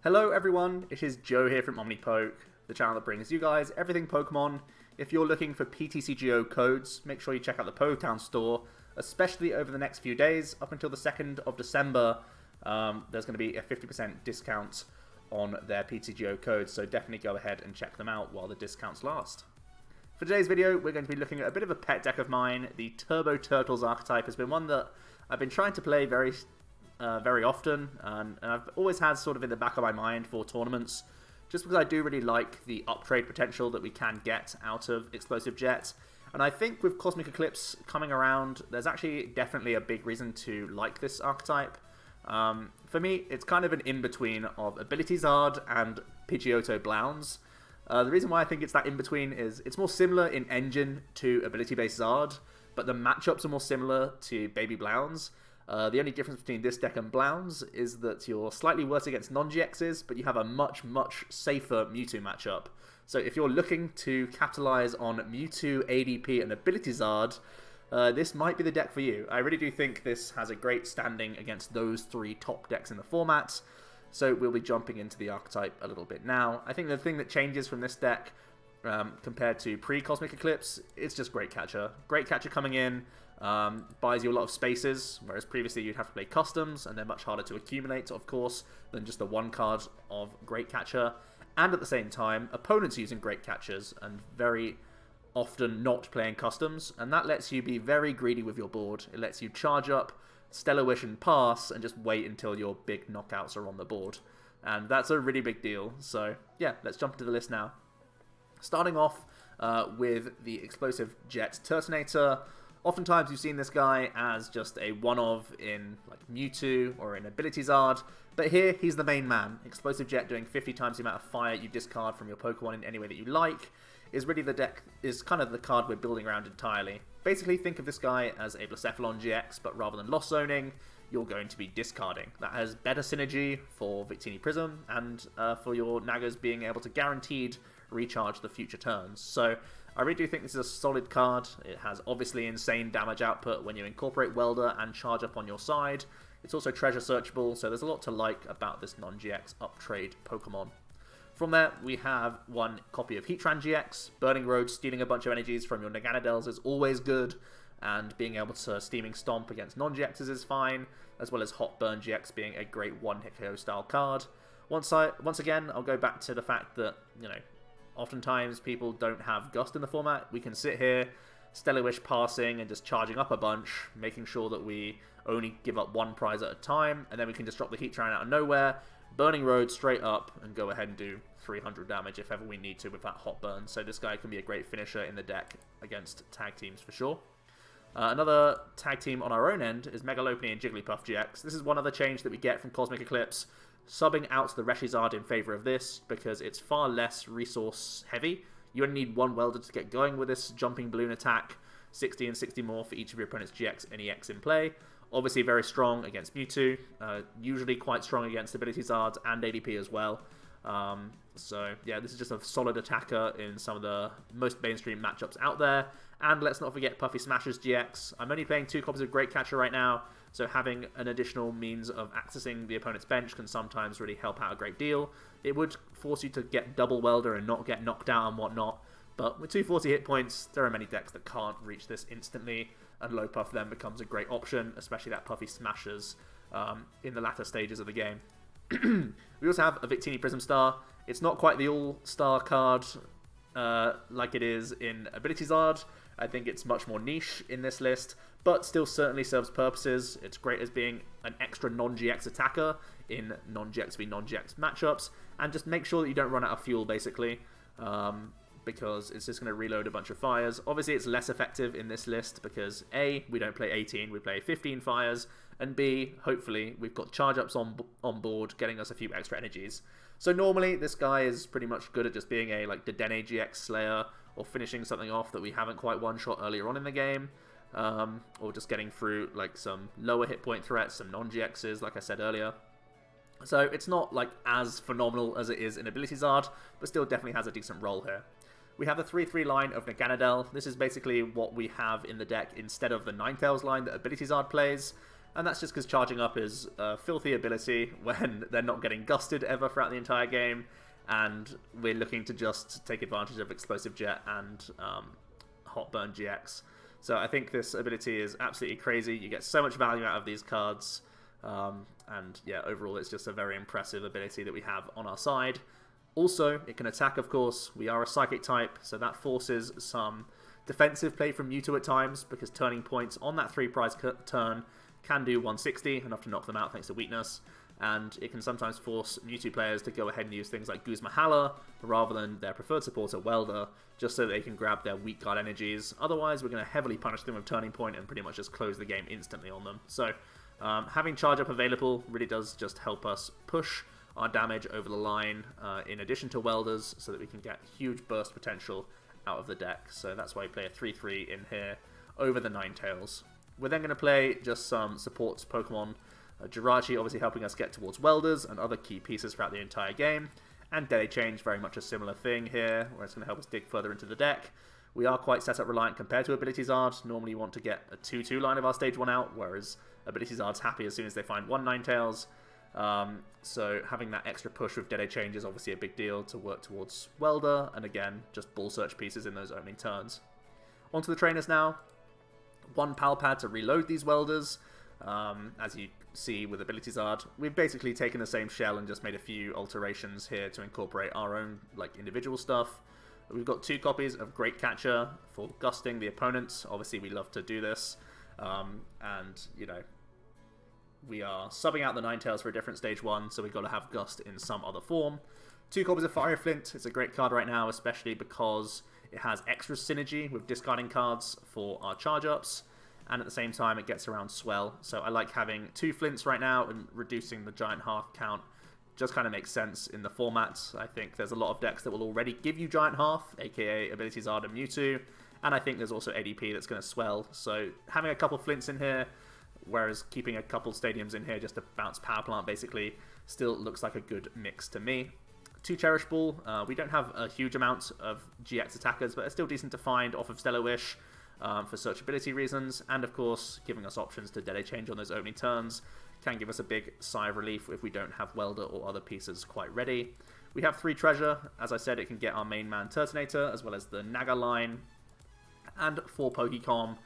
Hello everyone, it is Joe here from OmniPoke, the channel that brings you guys everything Pokemon. If you're looking for PTCGO codes, make sure you check out the Poketown store, especially over the next few days. Up until the 2nd of December, there's going to be a 50% discount on their PTCGO codes, so definitely go ahead and check them out while the discounts last. For today's video, we're going to be looking at a bit of a pet deck of mine. The Turbo Turtles archetype has been one that I've been trying to play very often, and I've always had sort of in the back of my mind for tournaments, just because I do really like the uptrade potential that we can get out of Explosive Jet. And I think with Cosmic Eclipse coming around, there's actually definitely a big reason to like this archetype. For me, it's kind of an in-between of Ability Zard and Pidgeotto Blounce. The reason why I think it's that in-between is it's more similar in engine to Ability-based Zard, but the matchups are more similar to Baby Blounce. The only difference between this deck and Blounce is that you're slightly worse against non-GXs, but you have a much safer Mewtwo matchup. So if you're looking to capitalize on Mewtwo, ADP, and Ability Zard, this might be the deck for you. I really do think this has a great standing against those three top decks in the format. So we'll be jumping into the archetype a little bit now. I think the thing that changes from this deck compared to pre-Cosmic Eclipse, it's just Great Catcher. Great Catcher coming in buys you a lot of spaces, whereas previously you'd have to play customs, and they're much harder to accumulate, of course, than just the one card of Great Catcher. And at the same time, opponents using Great Catchers and very often not playing customs, and that lets you be very greedy with your board. It lets you charge up, Stellar Wish and pass, and just wait until your big knockouts are on the board. And that's a really big deal. So yeah, let's jump into the list now. Starting off with the Explosive Jet Turtonator. Oftentimes you've seen this guy as just a one-of in like Mewtwo or in Ability Zard, but here he's the main man. Explosive Jet doing 50 times the amount of fire you discard from your Pokemon in any way that you like is really the deck, is kind of the card we're building around entirely. Basically think of this guy as a Blacephalon-GX, but rather than Lost Zoning, you're going to be discarding. That has better synergy for Victini Prism and for your Nagas being able to guaranteed recharge the future turns. So I really do think this is a solid card. It has obviously insane damage output when you incorporate Welder and charge up on your side. It's also treasure searchable, so there's a lot to like about this non-GX uptrade Pokemon. From there, we have one copy of Heatran-GX. Burning Road, stealing a bunch of energies from your Naganadels is always good, and being able to Steaming Stomp against non-GXs is fine, as well as Hot Burn GX being a great one-hit KO style card. Once again, I'll go back to the fact that, you know, oftentimes people don't have Gust in the format. We can sit here, Stellar Wish passing and just charging up a bunch, making sure that we only give up one prize at a time, and then we can just drop the Heatran out of nowhere, Burning Road straight up, and go ahead and do 300 damage if ever we need to with that Hot Burn. So this guy can be a great finisher in the deck against tag teams for sure. Another tag team on our own end is Mega Lopunny and Jigglypuff-GX. This is one other change that we get from Cosmic Eclipse, subbing out the Reshizard in favour of this because it's far less resource heavy. You only need one Welder to get going with this jumping balloon attack, 60 and 60 more for each of your opponent's GX and EX in play. Obviously very strong against Mewtwo, usually quite strong against Ability Zards and ADP as well. So yeah, this is just a solid attacker in some of the most mainstream matchups out there. And let's not forget Puffy Smasher's GX. I'm only playing 2 copies of Great Catcher right now, so having an additional means of accessing the opponent's bench can sometimes really help out a great deal. It would force you to get double Welder and not get knocked out and whatnot, but with 240 hit points, there are many decks that can't reach this instantly, and Low Puff then becomes a great option, especially that Puffy Smashers in the latter stages of the game. We also have a Victini Prism Star. It's not quite the all-star card like it is in Ability Zard. I think it's much more niche in this list, but still certainly serves purposes. It's great as being an extra non-GX attacker in non-GX v non-GX matchups, and just make sure that you don't run out of fuel, basically, because it's just going to reload a bunch of fires. Obviously, it's less effective in this list because A, we don't play 18, we play 15 fires, and B, hopefully, we've got charge-ups on board, getting us a few extra energies. So normally, this guy is pretty much good at just being a like Dedenne-GX Slayer, or finishing something off that we haven't quite one-shot earlier on in the game, or just getting through like some lower hit point threats, some non-GXs, like I said earlier. So it's not like as phenomenal as it is in Ability Zard, but still definitely has a decent role here. We have the 3-3 line of Naganadel. This is basically what we have in the deck instead of the Ninetales line that Ability Zard plays. And that's just because charging up is a filthy ability when they're not getting gusted ever throughout the entire game, and we're looking to just take advantage of Explosive Jet and Hot Burn GX. So I think this ability is absolutely crazy. You get so much value out of these cards, and yeah, overall it's just a very impressive ability that we have on our side. Also, it can attack, of course. We are a Psychic type, so that forces some defensive play from Mewtwo at times, because turning points on that 3-prize turn can do 160, enough to knock them out thanks to weakness, and it can sometimes force Mewtwo players to go ahead and use things like Guzma rather than their preferred supporter Welder, just so they can grab their weak guard energies. Otherwise, we're going to heavily punish them with turning point and pretty much just close the game instantly on them. So having charge up available really does just help us push our damage over the line in addition to Welders, so that we can get huge burst potential out of the deck. So that's why we play a 3-3 in here over the Ninetales. We're then going to play just some support Pokemon. Jirachi obviously helping us get towards Welders and other key pieces throughout the entire game. And Dedenne-GX, very much a similar thing here, where it's going to help us dig further into the deck. We are quite setup reliant compared to Ability Zard. Normally you want to get a 2-2 line of our stage 1 out, whereas Ability Zard's happy as soon as they find one Ninetales. So having that extra push with Dedenne-GX is obviously a big deal to work towards Welder, and again, just ball search pieces in those opening turns. Onto the trainers now. One Pal Pad to reload these Welders. As you see with Ability Zard, we've basically taken the same shell and just made a few alterations here to incorporate our own individual stuff. We've got 2 copies of Great Catcher for gusting the opponents. Obviously we love to do this, and you know, we are subbing out the Ninetales for a different stage 1, so we've got to have Gust in some other form. 2 copies of Fiery Flint. It's a great card right now, especially because it has extra synergy with discarding cards for our charge-ups, and at the same time it gets around Swell. So I like having 2 Flints right now, and reducing the Giant Hearth count just kind of makes sense in the format. I think there's a lot of decks that will already give you Giant Hearth, aka Ability Zard and Mewtwo, and I think there's also ADP that's going to Swell. So having a couple Flints in here, whereas keeping a couple Stadiums in here just to bounce Power Plant basically, still looks like a good mix to me. 2 Cherish Ball. We don't have a huge amount of GX attackers, but they're still decent to find off of Stellar Wish for searchability reasons, and of course giving us options to Dedenne-GX on those opening turns can give us a big sigh of relief if we don't have Welder or other pieces quite ready. We have 3 Treasure. As I said, it can get our main man Turtonator as well as the Naga line, and 4 Pokecom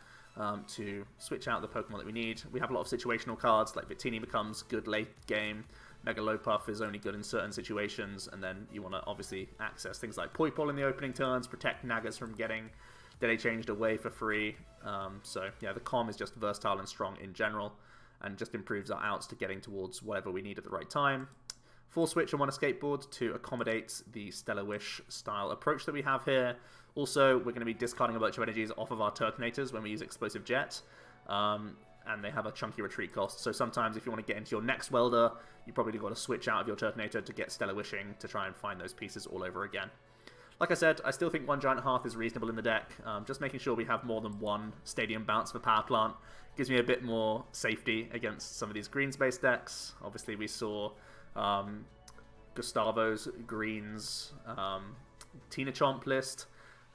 to switch out the Pokemon that we need. We have a lot of situational cards, like Victini becomes good late game, Megalopuff is only good in certain situations, and then you want to obviously access things like Poipole in the opening turns, protect Nagas from getting Dedenne-GX away for free. So yeah, the com is just versatile and strong in general, and just improves our outs to getting towards whatever we need at the right time. 4 switch and 1 escape board to accommodate the Stellar Wish style approach that we have here. Also, we're going to be discarding a bunch of energies off of our Turtonators when we use Explosive Jet, and they have a chunky retreat cost. So sometimes if you want to get into your next Welder, you probably got to switch out of your Turtonator to get Stellar Wishing to try and find those pieces all over again. Like I said, I still think 1 Giant Hearth is reasonable in the deck. Just making sure we have more than 1 Stadium Bounce for Power Plant gives me a bit more safety against some of these greens-based decks. Obviously, we saw Gustavo's greens Tina-Chomp list,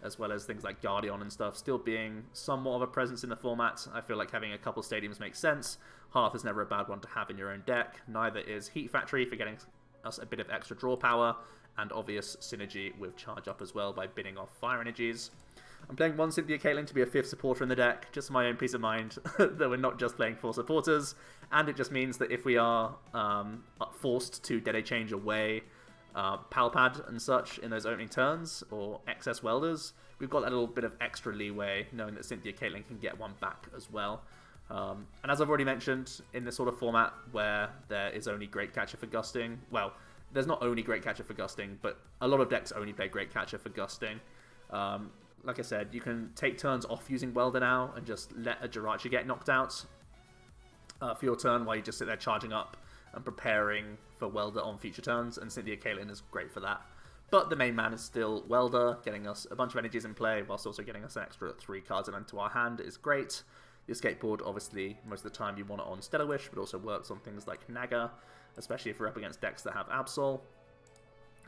as well as things like Guardian and stuff, still being somewhat of a presence in the format. I feel like having a couple Stadiums makes sense. Hearth is never a bad one to have in your own deck. Neither is Heat Factory for getting us a bit of extra draw power, and obvious synergy with Charge Up as well by bidding off Fire Energies. I'm playing 1 Cynthia Caitlin to be a 5th supporter in the deck, just for my own peace of mind that we're not just playing 4 supporters, and it just means that if we are forced to Dedenne-GX away Palpad and such in those opening turns, or excess Welders, we've got a little bit of extra leeway, knowing that Cynthia Caitlin can get one back as well. And as I've already mentioned, in this sort of format where there is only Great Catcher for gusting, well, there's not only Great Catcher for gusting, but a lot of decks only play Great Catcher for gusting. Like I said, you can take turns off using Welder now and just let a Jirachi get knocked out for your turn while you just sit there charging up and preparing for Welder on future turns, and Cynthia Caitlin is great for that. But the main man is still Welder, getting us a bunch of energies in play, whilst also getting us an extra 3 cards into our hand is great. The escape board, obviously, most of the time you want it on Stellar Wish, but also works on things like Naga, especially if we're up against decks that have Absol.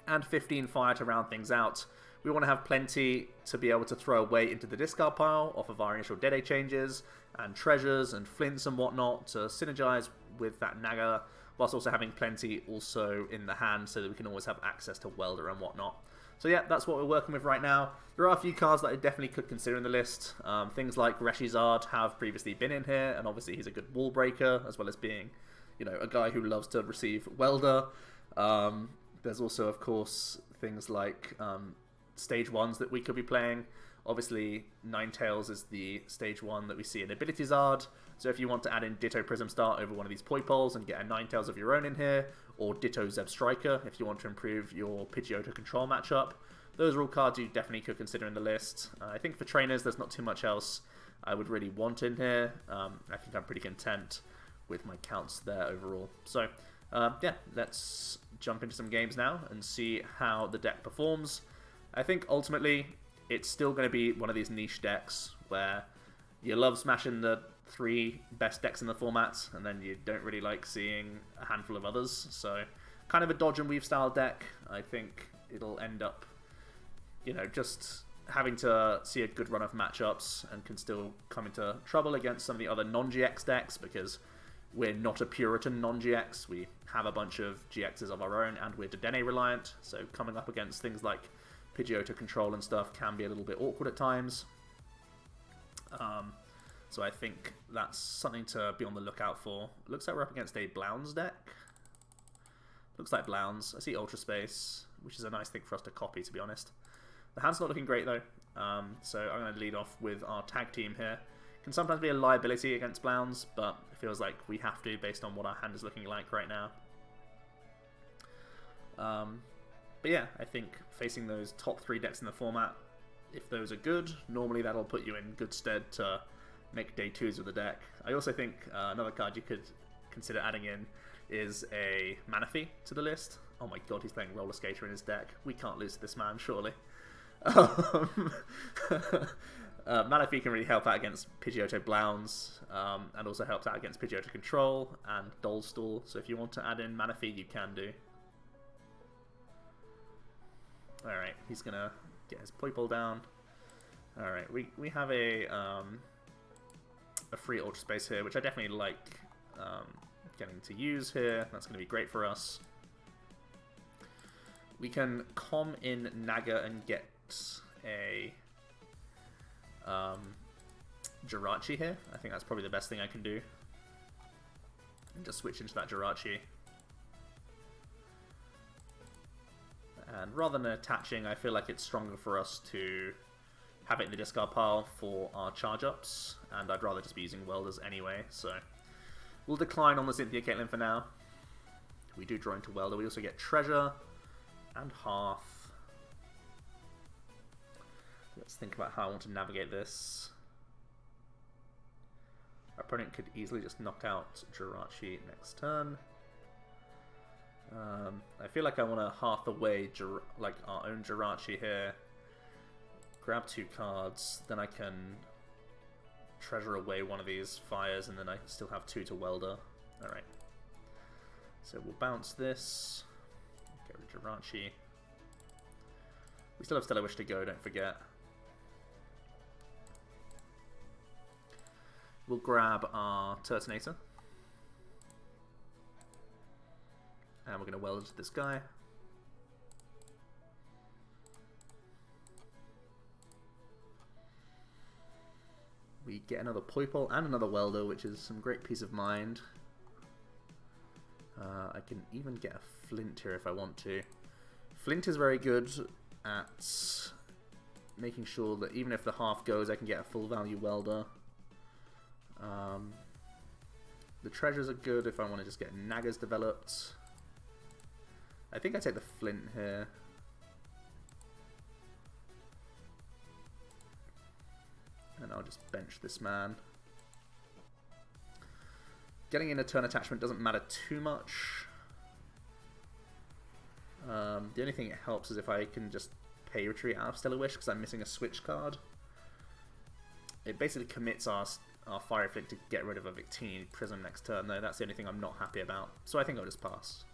And 15 fire to round things out. We want to have plenty to be able to throw away into the discard pile off of our initial Dedenne changes, and treasures and flints and whatnot to synergize with that Naga, whilst also having plenty also in the hand so that we can always have access to Welder and whatnot. So yeah, that's what we're working with right now. There are a few cards that I definitely could consider in the list. Things like Reshizard have previously been in here, and obviously he's a good wall breaker, as well as being, you know, a guy who loves to receive Welder. There's also, of course, things like stage 1s that we could be playing. Obviously, Ninetales is the stage 1 that we see in Ability Zard. So if you want to add in Ditto Prism Star over one of these Poipoles and get a Ninetales of your own in here, or Ditto Zeb Striker if you want to improve your Pidgeotto control matchup, those are all cards you definitely could consider in the list. I think for trainers, there's not too much else I would really want in here. I think I'm pretty content with my counts there overall. So yeah, let's jump into some games now and see how the deck performs. I think ultimately it's still going to be one of these niche decks where you love smashing the 3 best decks in the format, and then you don't really like seeing a handful of others. So kind of a dodge and weave style deck. I think it'll end up, you know, just having to see a good run of matchups and can still come into trouble against some of the other non-GX decks, because we're not a Puritan non-GX. We have a bunch of GXs of our own, and we're Dedenne reliant, so coming up against things like Pidgeotto control and stuff can be a little bit awkward at times. So I think that's something to be on the lookout for. Looks like we're up against a Blounds deck. Looks like Blounds. I see Ultra Space, which is a nice thing for us to copy, to be honest. The hand's not looking great, though. So I'm going to lead off with our tag team here. Can sometimes be a liability against Blounds, but it feels like we have to based on what our hand is looking like right now. But yeah, I think facing those top 3 decks in the format, if those are good, normally that'll put you in good stead to make day 2s with the deck. I also think another card you could consider adding in is a Manaphy to the list. Oh my god, he's playing Roller Skater in his deck. We can't lose to this man, surely. Manaphy can really help out against Pidgeotto Blounds, and also helps out against Pidgeotto Control and Dolstall. So if you want to add in Manaphy, you can do. Alright, he's going to get his Poipole down. Alright, we have a free Ultra Space here, which I definitely like getting to use here. That's going to be great for us. We can com in Naga and get a Jirachi here. I think that's probably the best thing I can do. And just switch into that Jirachi. And rather than attaching, I feel like it's stronger for us to have it in the discard pile for our charge-ups, and I'd rather just be using Welders anyway, so we'll decline on the Cynthia Caitlin for now. We do draw into Welder. We also get Treasure and Hearth. Let's think about how I want to navigate this. Our opponent could easily just knock out Jirachi next turn. I feel like I want to Hearth away like our own Jirachi here. Grab 2 cards, then I can treasure away one of these fires, and then I still have 2 to Welder. Alright. So we'll bounce this. Get rid of Jirachi. We still have Stellar Wish to go, don't forget. We'll grab our Turtonator. And we're going to weld this guy. We get another Poipole and another Welder, which is some great peace of mind. I can even get a Flint here if I want to. Flint is very good at making sure that even if the half goes, I can get a full value Welder. The treasures are good if I want to just get Nagas developed. I think I take the Flint here. And I'll just bench this man. Getting in a turn attachment doesn't matter too much. The only thing it helps is if I can just pay retreat out of Stellar Wish because I'm missing a switch card. It basically commits our Fiery Flint to get rid of a Victini Prism next turn, though. That's the only thing I'm not happy about. So I think I'll just pass.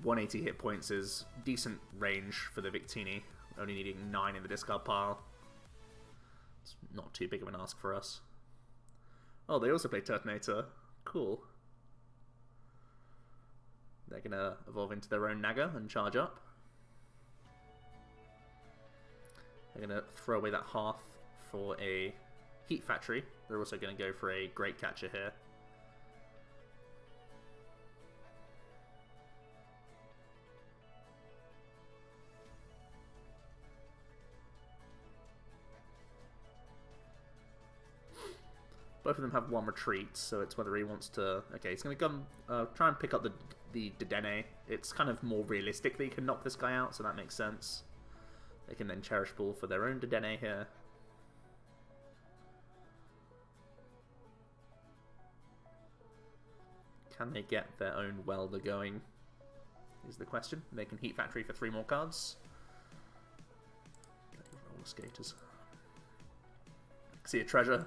180 hit points is decent range for the Victini, only needing 9 in the discard pile. It's not too big of an ask for us. Oh, they also play Turtonator. Cool. They're going to evolve into their own Naga and charge up. They're going to throw away that Hearth for a Heat Factory. They're also going to go for a Great Catcher here. Both of them have 1 retreat, so it's whether he wants to... Okay, he's going to come try and pick up the Dedenne. It's kind of more realistic that he can knock this guy out, so that makes sense. They can then Cherish Ball for their own Dedenne here. Can they get their own Welder going, is the question. They can Heat Factory for 3 more cards. Roller Skaters. See a treasure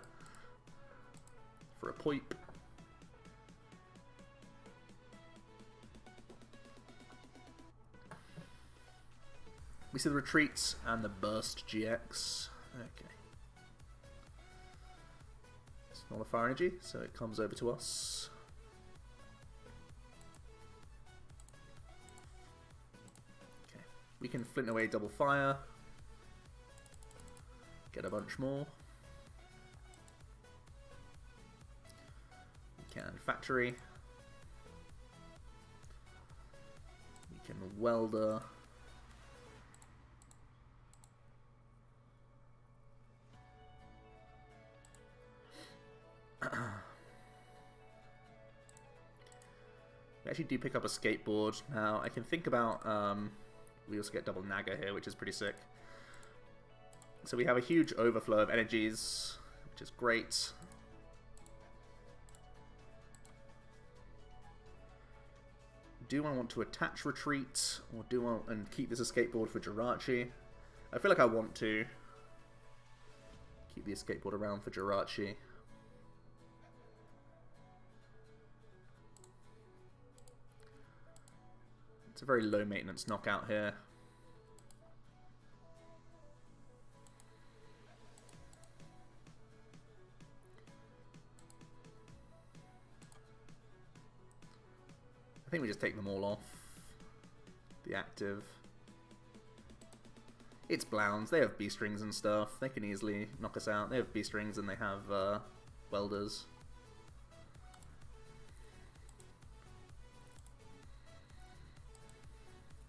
for a Poip. We see the retreats and the Burst GX. Okay. It's not a fire energy, so it comes over to us. Okay. We can flint away double fire. Get a bunch more. We can Factory. We can Welder. We actually do pick up Escape Board. Now, I can think about... we also get double Naga here, which is pretty sick. So we have a huge overflow of energies, which is great. Do I want to attach Retreat, or do I and keep this Escape Board for Jirachi? I feel like I want to keep the Escape Board around for Jirachi. It's a very low maintenance knockout here. I think we just take them all off. The active. It's Blounds. They have B-strings and stuff. They can easily knock us out. They have B-strings and they have Welders.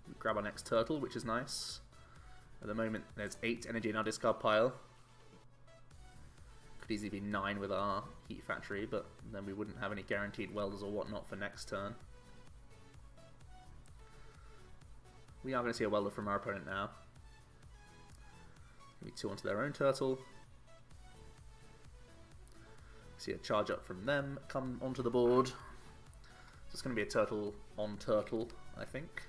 We grab our next turtle, which is nice. At the moment, there's 8 energy in our discard pile. Could easily be 9 with our Heat Factory, but then we wouldn't have any guaranteed Welders or whatnot for next turn. We are going to see a Welder from our opponent now. Maybe 2 onto their own turtle. See a charge up from them come onto the board. So it's going to be a turtle on turtle, I think.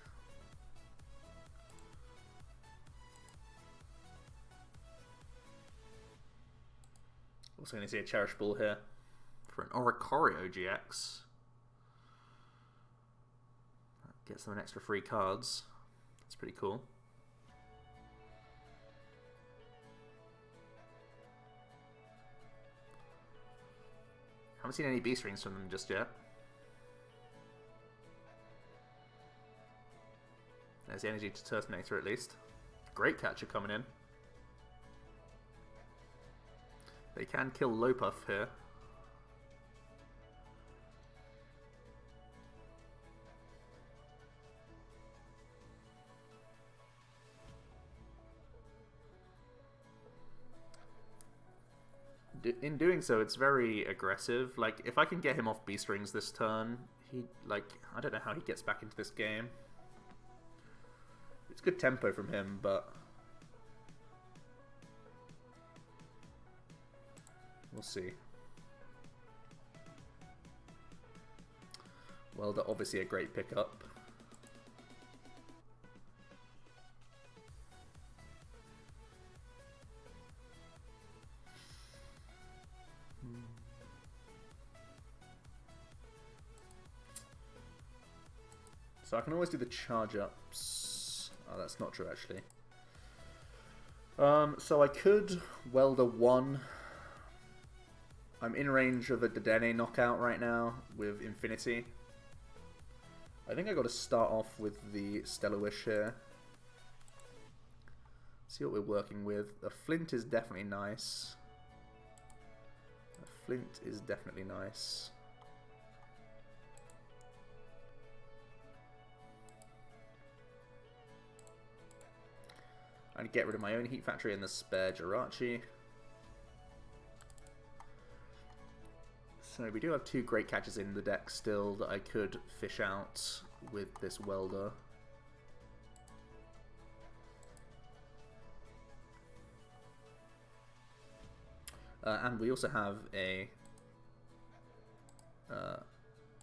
Also going to see a Cherish Ball here for an Oricorio GX. That gets them an extra 3 cards. That's pretty cool. Haven't seen any B-strings from them just yet. There's the energy to Turtonator at least. Great Catcher coming in. They can kill Lopuff here. In doing so, it's very aggressive. Like, if I can get him off B-strings this turn, I don't know how he gets back into this game. It's good tempo from him, but we'll see. Welder, obviously a great pickup. So I can always do the charge-ups. Oh, that's not true, actually. So I could Welder 1. I'm in range of a Dedenne knockout right now with Infinity. I think I got to start off with the Stellar Wish here. See what we're working with. A Flint is definitely nice. A Flint is definitely nice. I'd get rid of my own Heat Factory and the spare Jirachi. So we do have 2 Great Catchers in the deck still that I could fish out with this Welder. And we also have a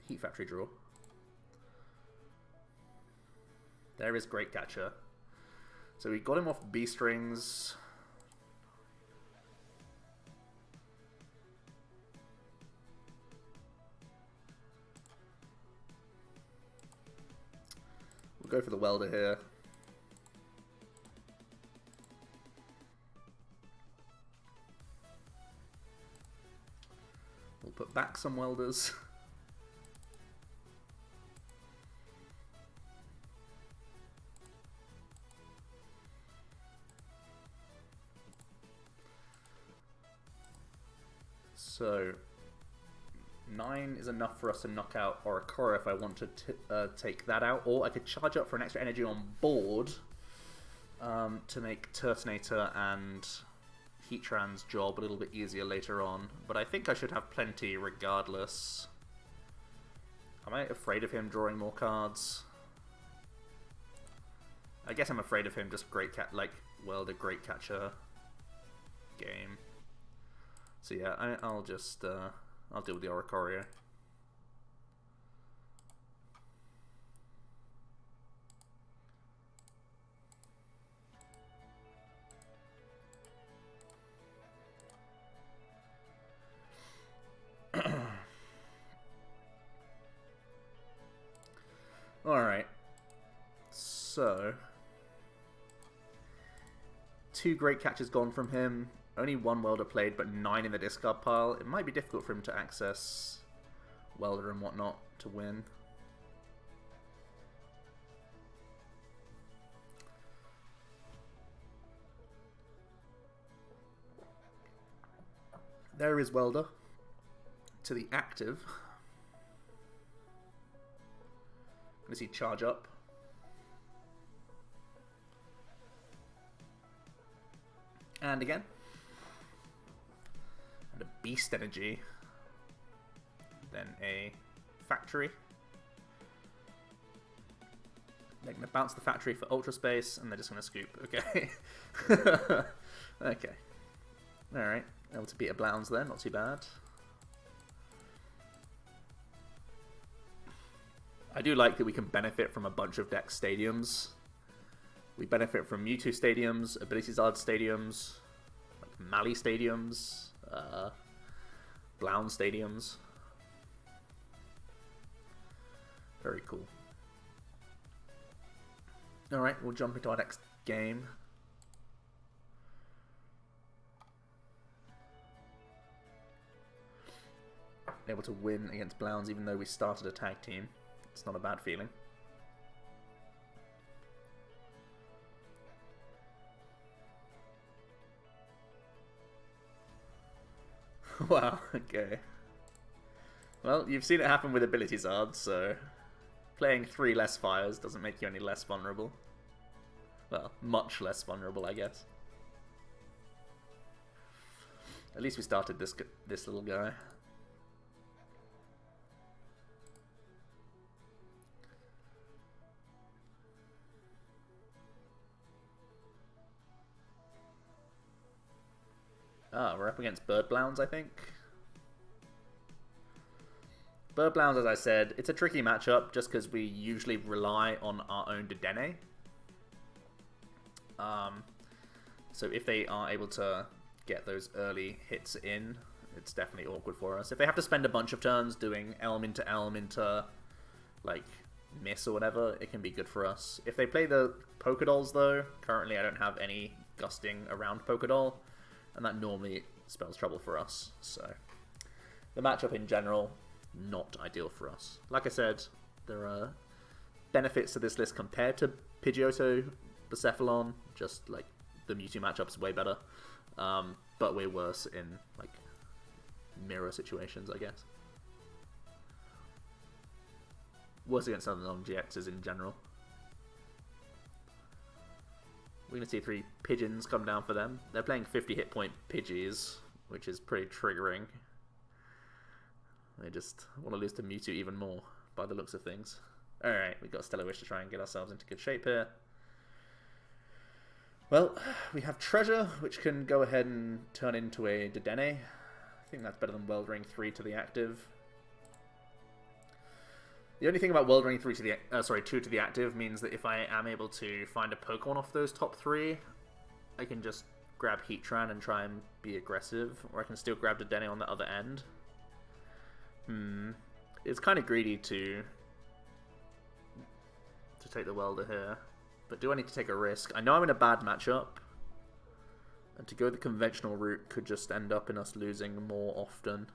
Heat Factory draw. There is Great Catcher. So we got him off B-strings. We'll go for the Welder here. We'll put back some Welders. So 9 is enough for us to knock out Oricora if I want to take that out, or I could charge up for an extra energy on board to make Turtonator and Heatran's job a little bit easier later on. But I think I should have plenty regardless. Am I afraid of him drawing more cards? I guess I'm afraid of him just Welder Great Catcher game. So yeah, I'll just I'll deal with the Oricorio. Alright, so 2 Great Catchers gone from him, only 1 Welder played but 9 in the discard pile. It might be difficult for him to access Welder and whatnot to win. There is Welder to the active. Gonna see charge up. And again. And a Beast Energy. Then a Factory. They're gonna bounce the Factory for Ultra Space, and they're just gonna scoop. Okay. Okay. Alright. Able to beat a Blounds there, not too bad. I do like that we can benefit from a bunch of deck stadiums. We benefit from Mewtwo stadiums, Ability Zard stadiums, like Mali stadiums, Blound stadiums. Very cool. Alright, we'll jump into our next game. Able to win against Blounds even though we started a tag team. It's not a bad feeling. Wow, okay. Well, you've seen it happen with Ability Zard, so playing 3 less fires doesn't make you any less vulnerable. Well, much less vulnerable, I guess. At least we started this little guy. Ah, we're up against Bird Blounds, I think. Bird Blounds, as I said, it's a tricky matchup just because we usually rely on our own Dedenne. So if they are able to get those early hits in, it's definitely awkward for us. If they have to spend a bunch of turns doing Elm into like miss or whatever, it can be good for us. If they play the Pokédolls though, currently I don't have any gusting around Pokédoll, and that normally spells trouble for us. So the matchup in general, not ideal for us. Like I said, there are benefits to this list compared to Pidgeotto, Bucephalon, just like the Mewtwo matchup's way better, but we're worse in like mirror situations, I guess. Worse against other non-GXs in general. We're going to see 3 Pigeons come down for them. They're playing 50 hit point Pidgeys, which is pretty triggering. They just want to lose to Mewtwo even more, by the looks of things. Alright, we've got Stellar Wish to try and get ourselves into good shape here. Well, we have Treasure, which can go ahead and turn into a Dedenne. I think that's better than Weldering 3 to the active. The only thing about Weldering 2 to the active means that if I am able to find a Pokemon off those top 3, I can just grab Heatran and try and be aggressive, or I can still grab Dedenne on the other end. It's kind of greedy to take the Welder here, but do I need to take a risk? I know I'm in a bad matchup, and to go the conventional route could just end up in us losing more often.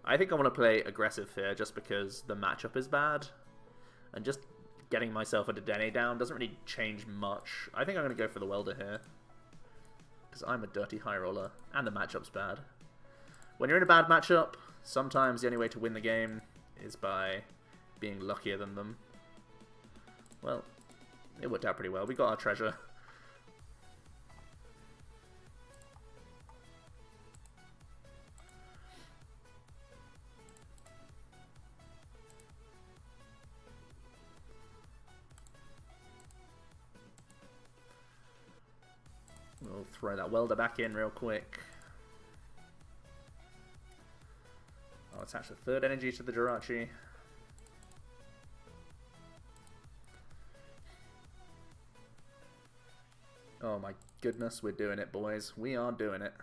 I think I want to play aggressive here just because the matchup is bad, and just getting myself a Dedenne down doesn't really change much. I think I'm going to go for the Welder here, because I'm a dirty high roller, and the matchup's bad. When you're in a bad matchup, sometimes the only way to win the game is by being luckier than them. Well, it worked out pretty well. We got our Treasure. We'll throw that Welder back in real quick. I'll attach the 3rd energy to the Jirachi. Oh my goodness, we're doing it, boys. We are doing it.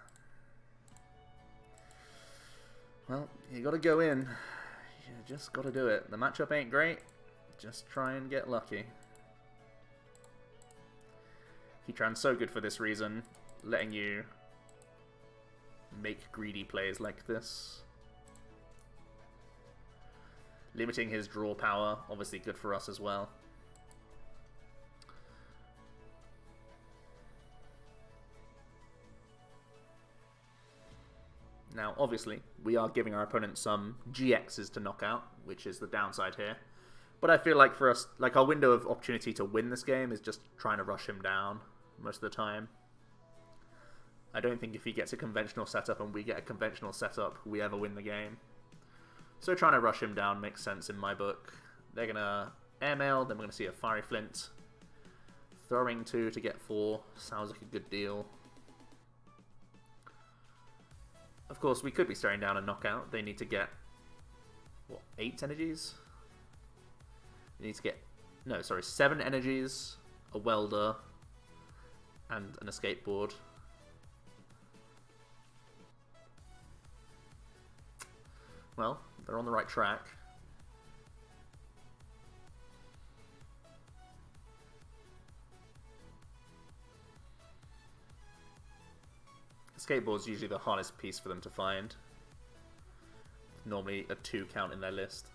Well, you gotta go in. You just gotta do it. The matchup ain't great. Just try and get lucky. Heatran's so good for this reason, letting you make greedy plays like this. Limiting his draw power, obviously good for us as well. Now, obviously, we are giving our opponent some GXs to knock out, which is the downside here. But I feel like for us, like our window of opportunity to win this game is just trying to rush him down most of the time. I don't think if he gets a conventional setup and we get a conventional setup, we ever win the game. So trying to rush him down makes sense in my book. They're going to airmail, then we're going to see a Fiery Flint. Throwing 2 to get 4 sounds like a good deal. Of course, we could be staring down a knockout. They need to get, what, 8 energies? They need to get, no, sorry, 7 energies, a Welder, and an Escape Board. Well, they're on the right track. Escape Board's usually the hardest piece for them to find. Normally a 2 count in their list.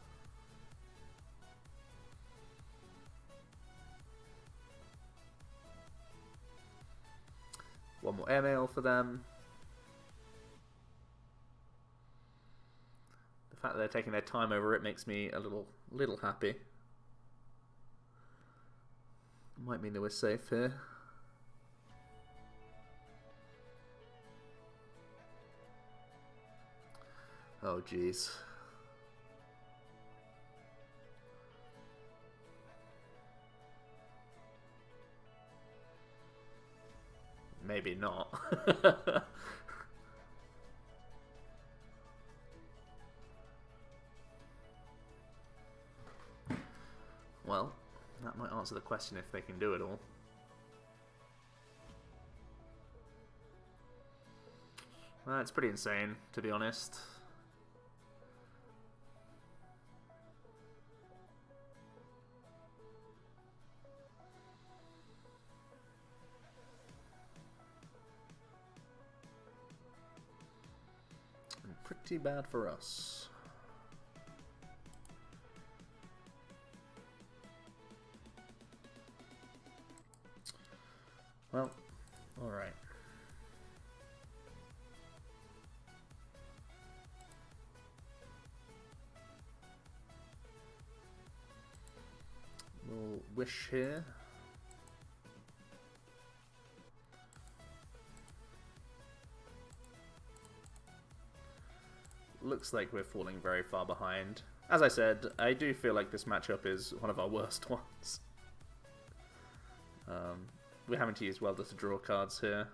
One more airmail for them. The fact that they're taking their time over it makes me a little happy. Might mean that we're safe here. Oh jeez. Maybe not. Well, that might answer the question if they can do it all. Well, it's pretty insane, to be honest. pretty bad for us. Well, alright. We'll wish here. Looks like we're falling very far behind. As I said, I do feel like this matchup is one of our worst ones. We're having to use Welder to draw cards here.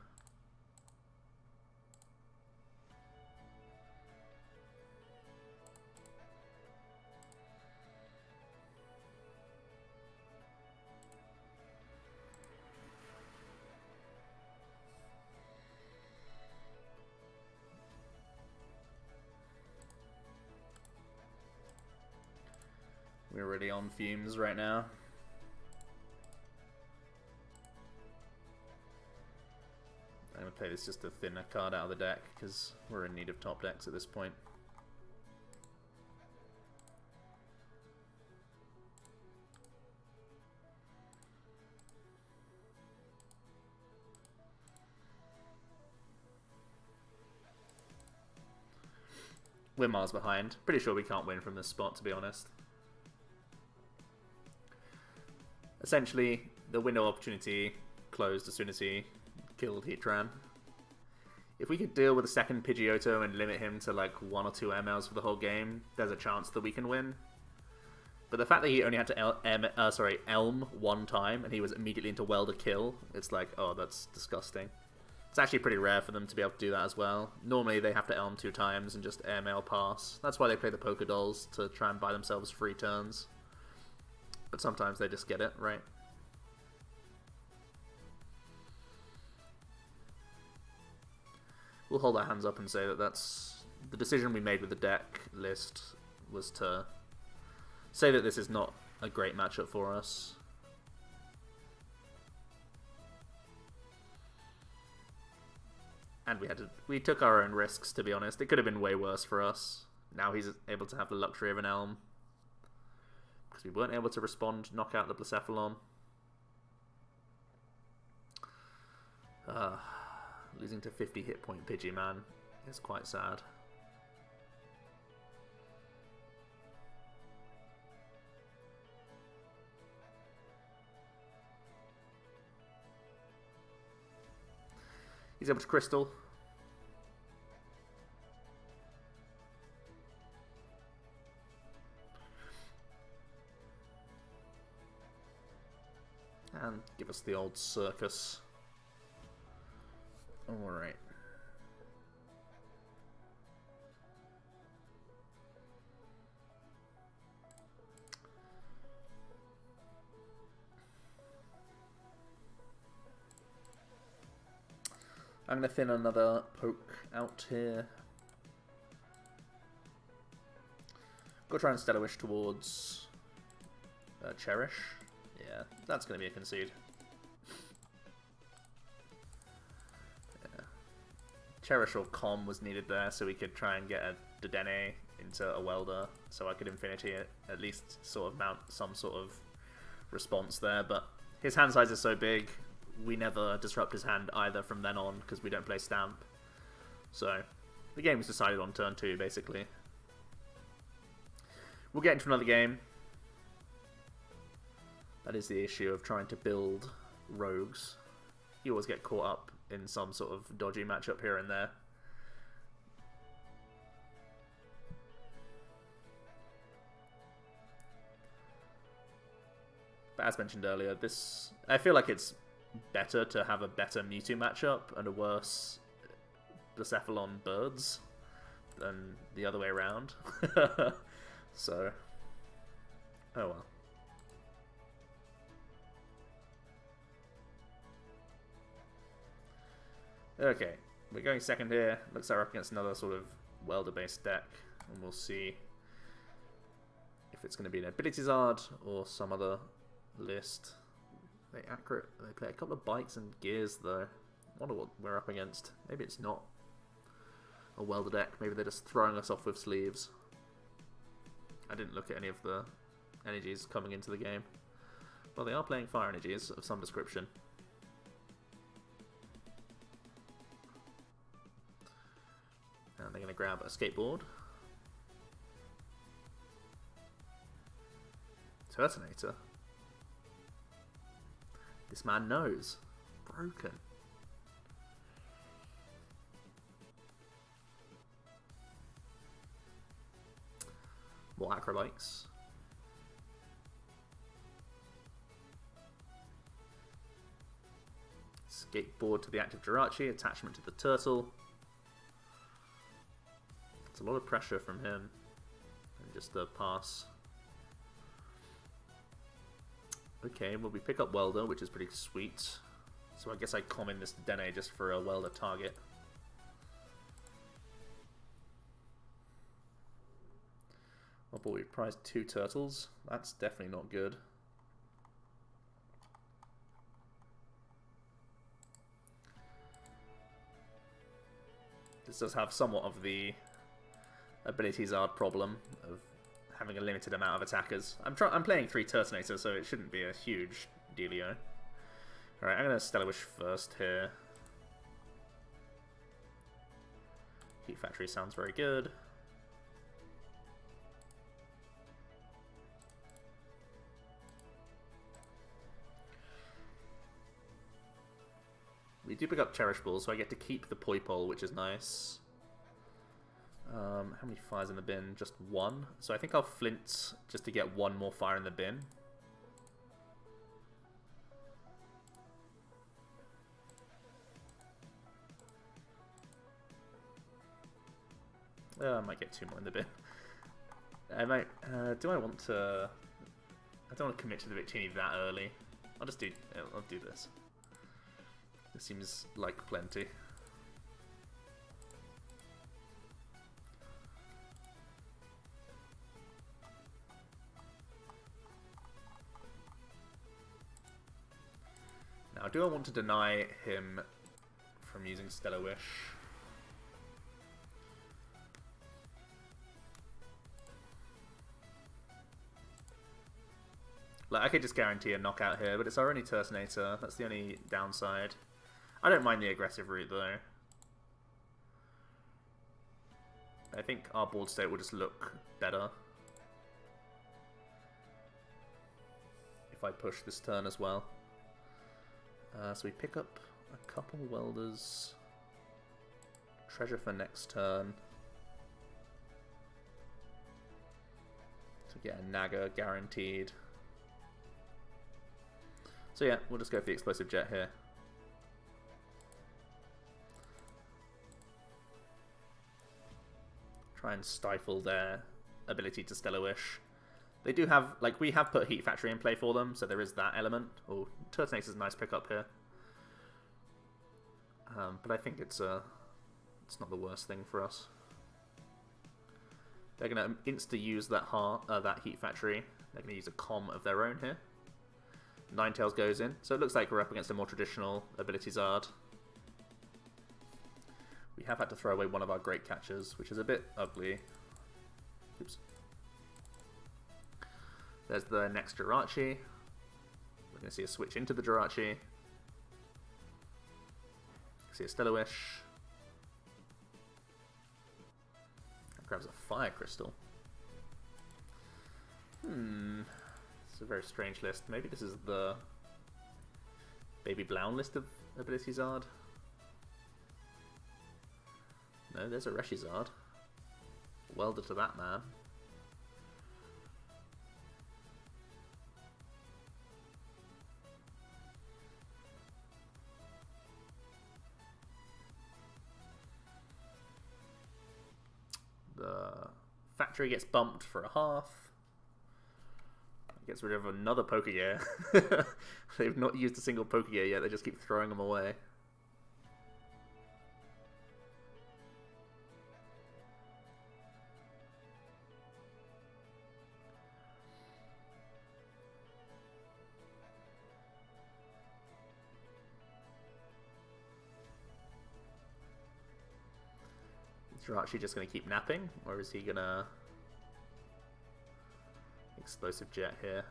We're really on fumes right now. I'm going to play this just a thinner card out of the deck, because we're in need of top decks at this point. We're miles behind. Pretty sure we can't win from this spot, to be honest. Essentially, the window opportunity closed as soon as he killed Heatran. If we could deal with a second Pidgeotto and limit him to like 1 or 2 MLs for the whole game, there's a chance that we can win. But the fact that he only had to Elm 1 time and he was immediately into Welder kill, it's like, oh, that's disgusting. It's actually pretty rare for them to be able to do that as well. Normally they have to Elm 2 times and just airmail pass. That's why they play the Pokédolls, to try and buy themselves free turns. But sometimes they just get it, right? We'll hold our hands up and say that that's the decision we made with the deck list, was to say that this is not a great matchup for us. And we took our own risks, to be honest. It could have been way worse for us. Now he's able to have the luxury of an Elm, because we weren't able to respond, knock out the Blacephalon. Losing to 50 hit point Pidgeymon is quite sad. He's able to Crystal. And give us the old circus. Alright. I'm going to thin another poke out here. Go try and Stellar Wish towards Cherish. Yeah, that's going to be a concede. Yeah. Cherish or Com was needed there, so we could try and get a Dedenne into a Welder, so I could Infinity at least sort of mount some sort of response there. But his hand size is so big, we never disrupt his hand either from then on, because we don't play Stamp. So the game was decided on turn 2, basically. We'll get into another game. That is the issue of trying to build rogues. You always get caught up in some sort of dodgy matchup here and there. But as mentioned earlier, I feel like it's better to have a better Mewtwo matchup and a worse Blacephalon Birds than the other way around. So, oh well. Okay, we're going second here. Looks like we're up against another sort of Welder-based deck, and we'll see if it's going to be an Ability Zard or some other list. They accurate. They play a couple of Bites and Gears though. I wonder what we're up against. Maybe it's not. a Welder deck. Maybe they're just throwing us off with sleeves. I didn't look at any of the energies coming into the game. Well, they are playing fire energies of some description. And they're going to grab Escape Board. Turtonator. This man knows. Broken. More Acrobikes. Escape Board to the active Jirachi, attachment to the turtle. It's a lot of pressure from him. And just a pass. Okay, well we pick up Welder, which is pretty sweet. So I guess I common this Dedenne just for a Welder target. Oh boy, we prized 2 turtles. That's definitely not good. This does have somewhat of the abilities art problem of having a limited amount of attackers. I'm playing 3 Turtonators, so it shouldn't be a huge dealio. Alright, I'm going to Stellar Wish first here. Heat Factory sounds very good. We do pick up Cherish Ball, so I get to keep the Poipole, which is nice. How many fires in the bin? Just 1. So I think I'll Flint just to get 1 more fire in the bin. I might get 2 more in the bin. I might. Do I want to? I don't want to commit to the Victini that early. I'll just do. I'll do this. This seems like plenty. Now, do I want to deny him from using Stellar Wish? Like, I could just guarantee a knockout here, but it's our only Turtonator. That's the only downside. I don't mind the aggressive route, though. I think our board state will just look better if I push this turn as well. So we pick up a couple Welders. Treasure for next turn. To get a Naga guaranteed. So yeah, we'll just go for the Explosive Jet here. Try and stifle their ability to Stellar Wish. They do have, like, we have put Heat Factory in play for them, so there is that element. Oh, Turtonator's a nice pickup here. But I think it's not the worst thing for us. They're going to insta-use that Heat Factory. They're going to use a Com of their own here. Ninetales goes in, so it looks like we're up against a more traditional ability Zard. We have had to throw away one of our Great Catchers, which is a bit ugly. Oops. There's the next Jirachi. We're going to see a switch into the Jirachi. See a Stellar Wish. That grabs a Fire Crystal. It's a very strange list. Maybe this is the Baby Blown list of ability Zard. No, there's a Reshizard. Welder to that man. The factory gets bumped for a half. Gets rid of another Pokegear. They've not used a single Pokegear yet, they just keep throwing them away. Jirachi just going to keep napping, or is he going to Explosive Jet here?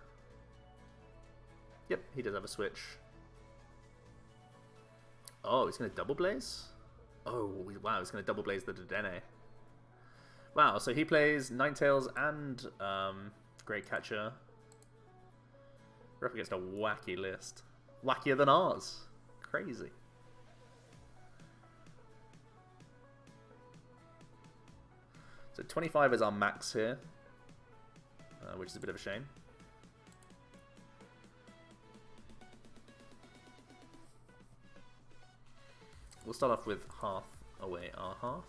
Yep, he does have a switch. Oh, he's going to Double Blaze? Oh, wow, he's going to Double Blaze the Dedenne. Wow, so he plays Ninetales and Great Catcher. We're up against a wacky list. Wackier than ours. Crazy. So 25 is our max here, which is a bit of a shame. We'll start off with half away our half.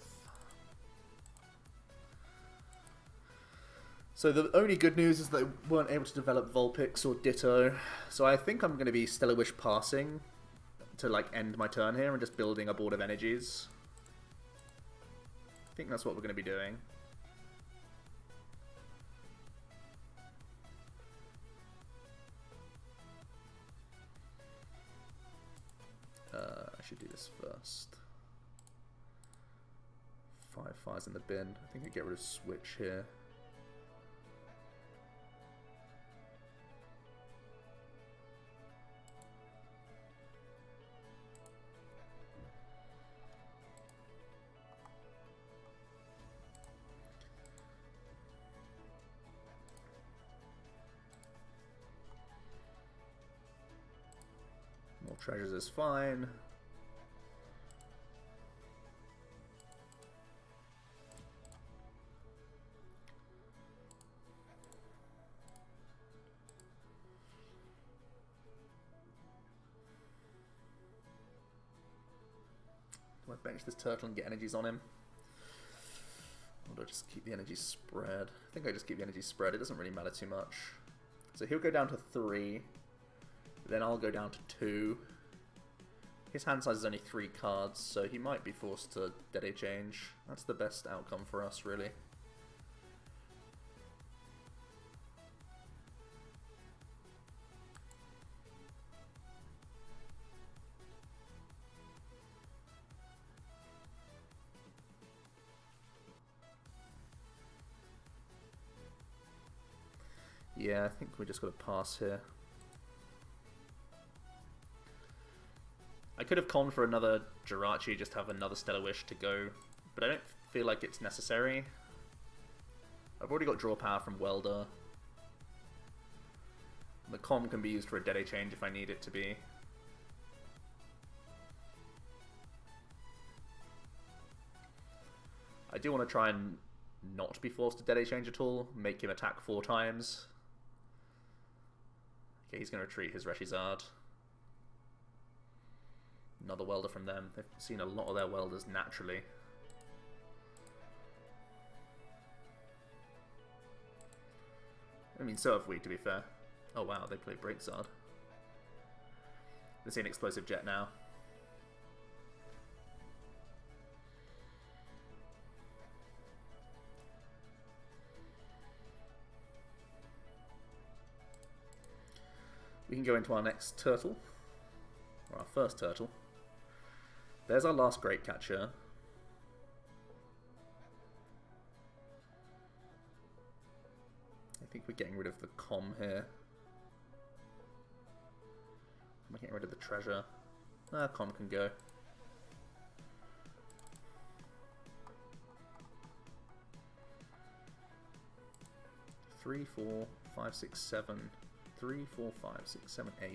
So the only good news is they weren't able to develop Vulpix or Ditto. So I think I'm going to be Stellar Wish passing to like end my turn here and just building a board of energies. I think that's what we're going to be doing. I should do this first. 5 fires in the bin. I think I get rid of Switch here. More treasures is fine. Do I bench this turtle and get energies on him? Or do I just keep the energy spread? I think I just keep the energy spread. It doesn't really matter too much. So he'll go down to 3. Then I'll go down to 2. His hand size is only 3 cards, so he might be forced to Dedenne change. That's the best outcome for us, really. Yeah, I think we just got to pass here. I could have conned for another Jirachi, just have another Stellar Wish to go, but I don't feel like it's necessary. I've already got draw power from Welder. The con can be used for a Dedenne change if I need it to be. I do want to try and not be forced to Dedenne change at all, make him attack 4 times. Okay, he's going to retreat his Reshizard. Another Welder from them. They've seen a lot of their Welders naturally. I mean, so have we, to be fair. Oh wow, they play Breakzard. They're seeing Explosive Jet now. We can go into our next turtle. Or our first turtle. There's our last Great Catcher. I think we're getting rid of the com here. Am I getting rid of the treasure? Com can go. Three, 4, 5, 6, 7. 3, 4, 5, 6, 7, 8.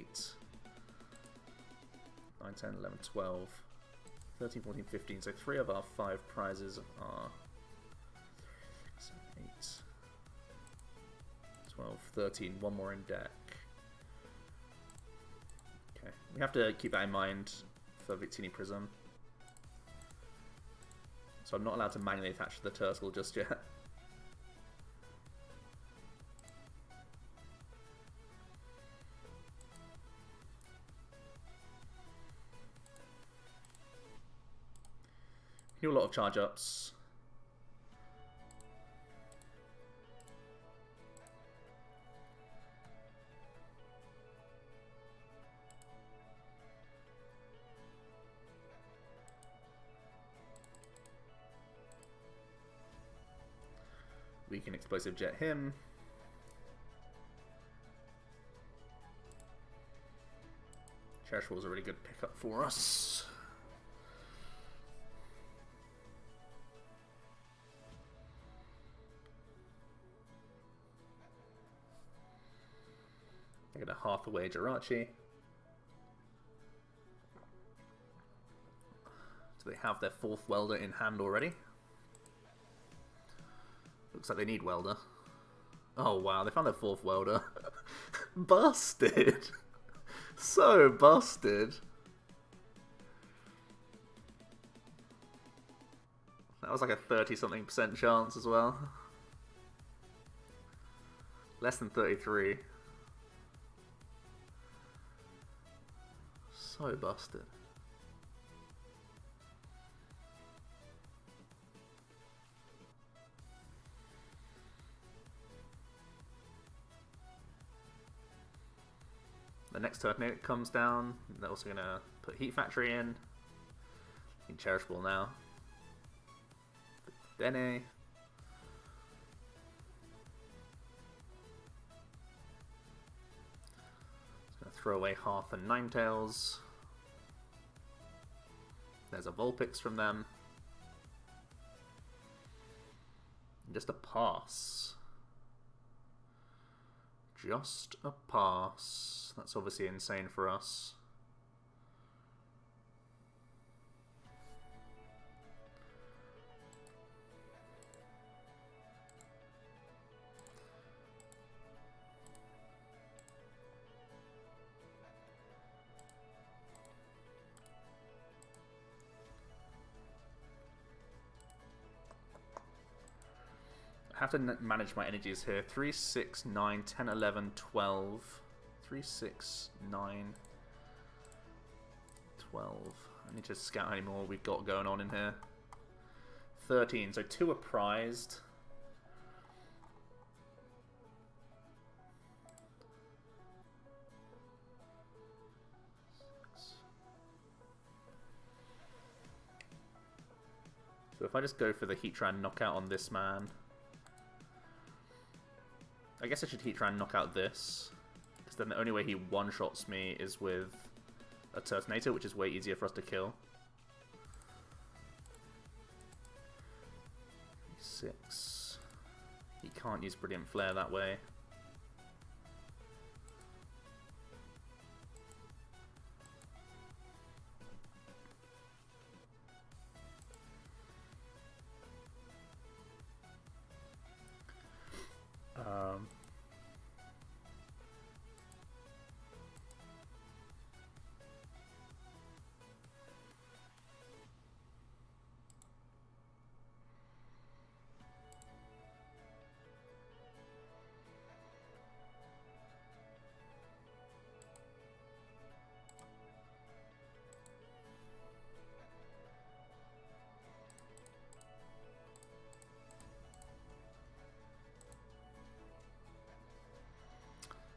9, 10, 11, 12. 13, 14, 15. So 3 of our 5 prizes are 7, 8, 12, 13. One more in deck. Okay, we have to keep that in mind for Victini Prism. So I'm not allowed to manually attach to the turtle just yet. Do a lot of charge ups. We can Explosive Jet him. Cherish Ball's a really good pickup for us. I get a half away Jirachi. So they have their 4th Welder in hand already. Looks like they need Welder. Oh wow, they found their 4th Welder. Busted! So busted. That was like a 30-something% chance as well. Less than 33. So busted. The next Turtonator comes down. They're also going to put Heat Factory in. Cherish Ball now. Dedenne. It's going to throw away half and Ninetales. There's a Vulpix from them. And just a pass. Just a pass. That's obviously insane for us. I have to manage my energies here. 3, 6, 9, 10, 11, 12. 3, 6, 9, 12. I need to scout how many more we've got going on in here. 13, so 2 are prized. So if I just go for the Heatran knockout on this man, I guess I should Heatran knock out this, because then the only way he one-shots me is with a Turtonator, which is way easier for us to kill. 6. He can't use Brilliant Flare that way.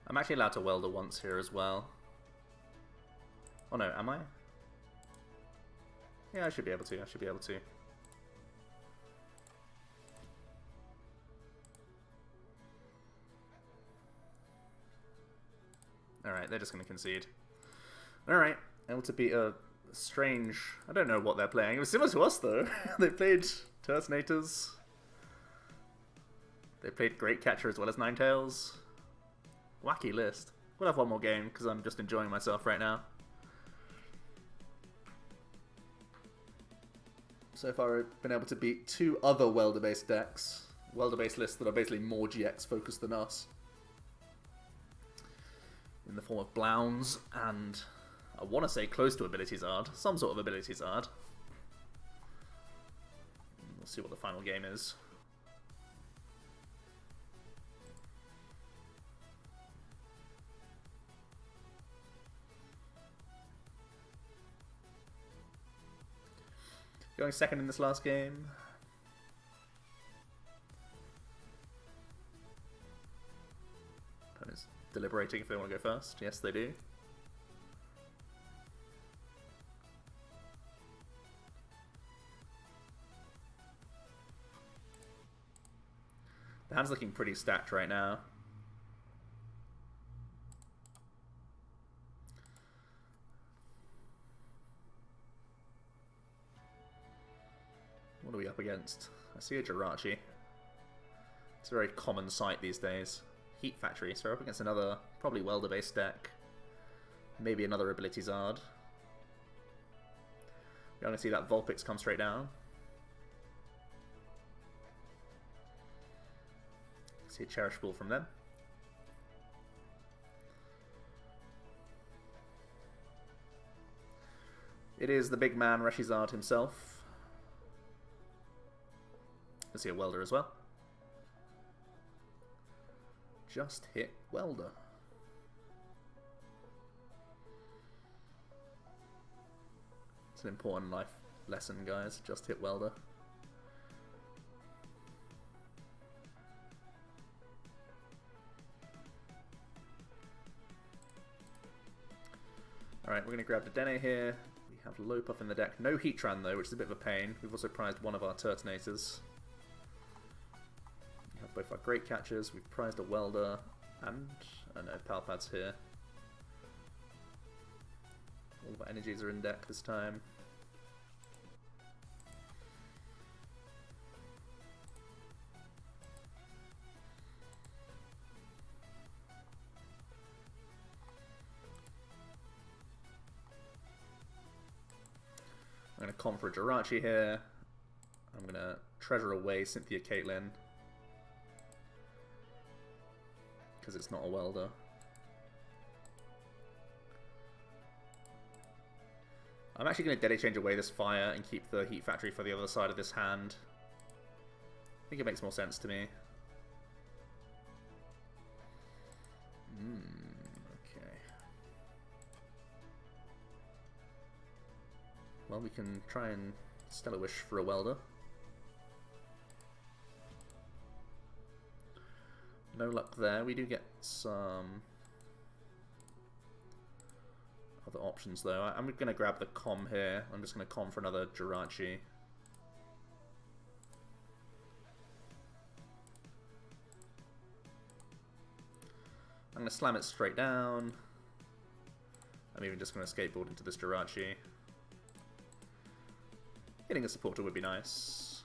I'm actually allowed to Welder once here as well. Oh no, am I? Yeah, I should be able to. I should be able to. Alright, they're just going to concede. Alright, able to beat a strange... I don't know what they're playing. It was similar to us though. They played Turtonators. They played Great Catcher as well as Ninetales. Wacky list. We'll have one more game because I'm just enjoying myself right now. So far I've been able to beat 2 other Welder-based decks. Welder-based lists that are basically more GX focused than us. In the form of Blounds and, I want to say close to Ability Zard. Some sort of Ability Zard. We'll see what the final game is. Going second in this last game. Opponents deliberating if they want to go first. Yes, they do. The hand's looking pretty stacked right now. What are we up against? I see a Jirachi. It's a very common sight these days. Heat Factory, so we're up against another, probably Welder-based deck. Maybe another Ability Zard. You're going to see that Vulpix come straight down. See a Cherish Ball from them. It is the big man Reshizard himself. Let's see a Welder as well. Just hit Welder. It's an important life lesson, guys. Just hit Welder. Alright, we're going to grab Dedenne here. We have Lopunny in the deck. No Heatran though, which is a bit of a pain. We've also prized one of our Turtonators. We have both our Great Catchers. We've prized a Welder and I know Palpads here. All of our energies are in deck this time. I'm going to comp for a Jirachi here. I'm going to treasure away Cynthia Caitlin because it's not a Welder. I'm actually going to Dedenne change away this fire and keep the Heat Factory for the other side of this hand. I think it makes more sense to me. Okay. Well, we can try and Stellar Wish for a Welder. No luck there. We do get some other options though. I'm going to grab the com here. I'm just going to com for another Jirachi. I'm going to slam it straight down. I'm even just going to skateboard into this Jirachi. Getting a supporter would be nice.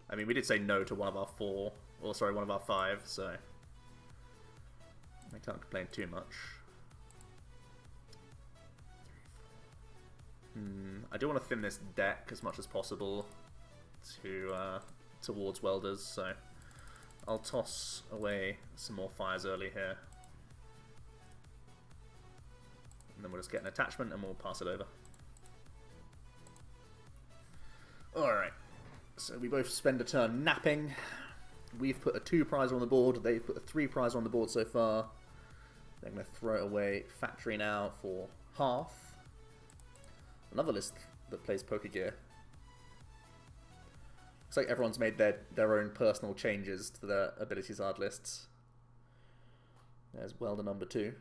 I mean, we did say no to one of our four, or sorry, one of our five, so I can't complain too much. I do want to thin this deck as much as possible to towards Welders, so I'll toss away some more fires early here. And then we'll just get an attachment and we'll pass it over. Alright, so we both spend a turn napping. We've put a 2 prize on the board, they've put a 3 prize on the board so far. They're going to throw away Factory now for half. Another list that plays Pokegear. Looks like everyone's made their own personal changes to their Ability Zard lists. There's Welder number 2.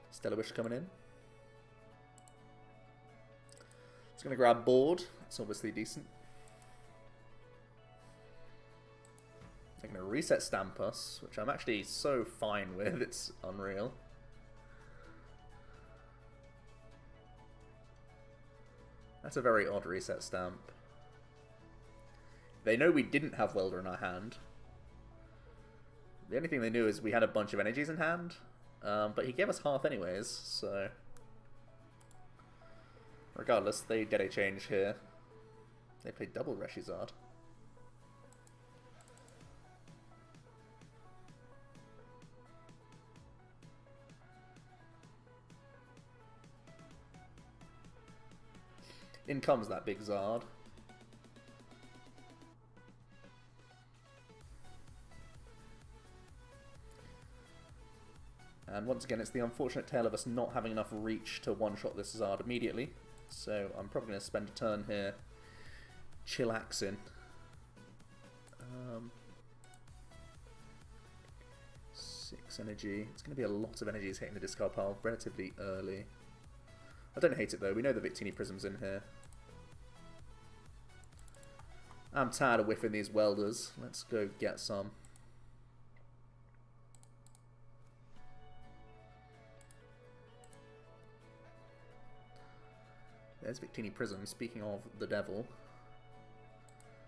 Stellar Wish coming in. It's going to grab board. It's obviously decent. They're going to reset Stamp us, which I'm actually so fine with. It's unreal. That's a very odd reset stamp. They know we didn't have Welder in our hand. The only thing they knew is we had a bunch of energies in hand. But he gave us half anyways, so regardless, they did a change here. They played double Reshizard. In comes that big Zard. And once again, it's the unfortunate tale of us not having enough reach to one-shot this Zard immediately. So I'm probably going to spend a turn here chillaxing. 6, max energy. It's going to be a lot of energies hitting the discard pile relatively early. I don't hate it though, we know the Victini Prism's in here. I'm tired of whiffing these welders. Let's go get some. There's Victini Prism, speaking of the devil.